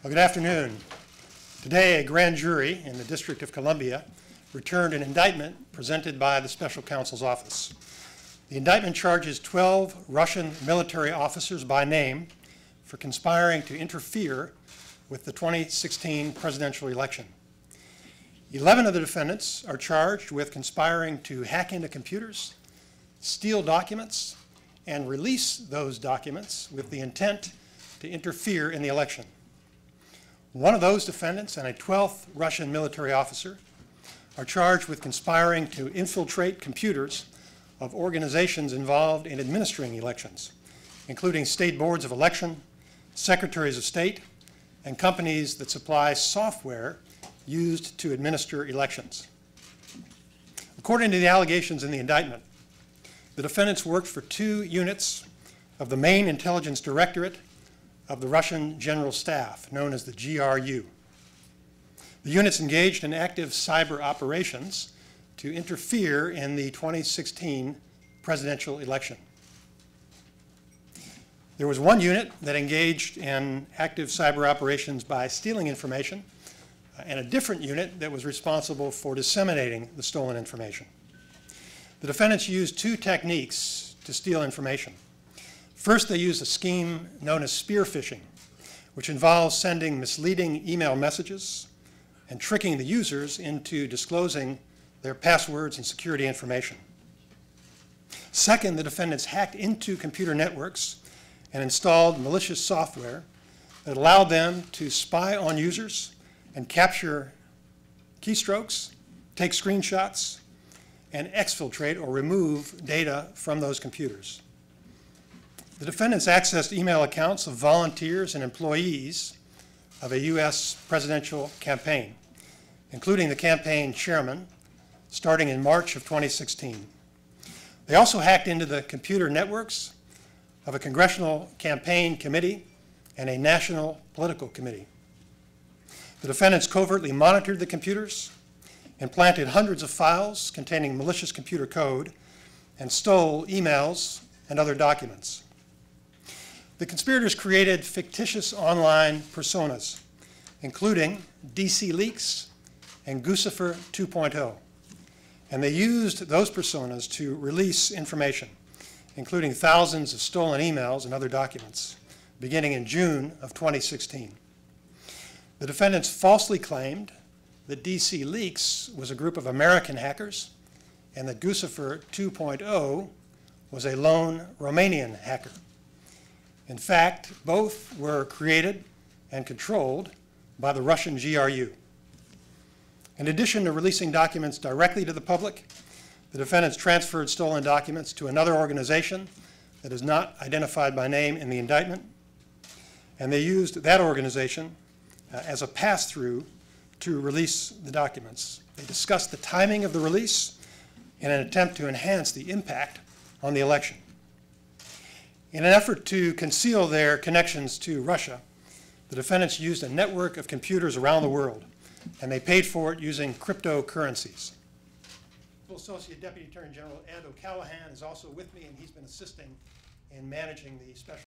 Well, good afternoon. Today, a grand jury in the District of Columbia returned an indictment presented by the Special Counsel's Office. The indictment charges 12 Russian military officers by name for conspiring to interfere with the 2016 presidential election. 11 of the defendants are charged with conspiring to hack into computers, steal documents, and release those documents with the intent to interfere in the election. One of those defendants and a 12th Russian military officer are charged with conspiring to infiltrate computers of organizations involved in administering elections, including state boards of election, secretaries of state, and companies that supply software used to administer elections. According to the allegations in the indictment, the defendants worked for 2 units of the main intelligence directorate of the Russian General Staff, known as the GRU. The units engaged in active cyber operations to interfere in the 2016 presidential election. There was one unit that engaged in active cyber operations by stealing information, and a different unit that was responsible for disseminating the stolen information. The defendants used 2 techniques to steal information. First, they used a scheme known as spear phishing, which involves sending misleading email messages and tricking the users into disclosing their passwords and security information. Second, the defendants hacked into computer networks and installed malicious software that allowed them to spy on users and capture keystrokes, take screenshots, and exfiltrate or remove data from those computers. The defendants accessed email accounts of volunteers and employees of a U.S. presidential campaign, including the campaign chairman, starting in March of 2016. They also hacked into the computer networks of a congressional campaign committee and a national political committee. The defendants covertly monitored the computers and planted hundreds of files containing malicious computer code and stole emails and other documents. The conspirators created fictitious online personas, including DC Leaks and Guccifer 2.0, and they used those personas to release information, including thousands of stolen emails and other documents, beginning in June of 2016. The defendants falsely claimed that DC Leaks was a group of American hackers and that Guccifer 2.0 was a lone Romanian hacker. In fact, both were created and controlled by the Russian GRU. In addition to releasing documents directly to the public, the defendants transferred stolen documents to another organization that is not identified by name in the indictment, and they used that organization as a pass-through to release the documents. They discussed the timing of the release in an attempt to enhance the impact on the election. In an effort to conceal their connections to Russia, the defendants used a network of computers around the world, and they paid for it using cryptocurrencies. Associate Deputy Attorney General Ed O'Callahan is also with me, and he's been assisting in managing the special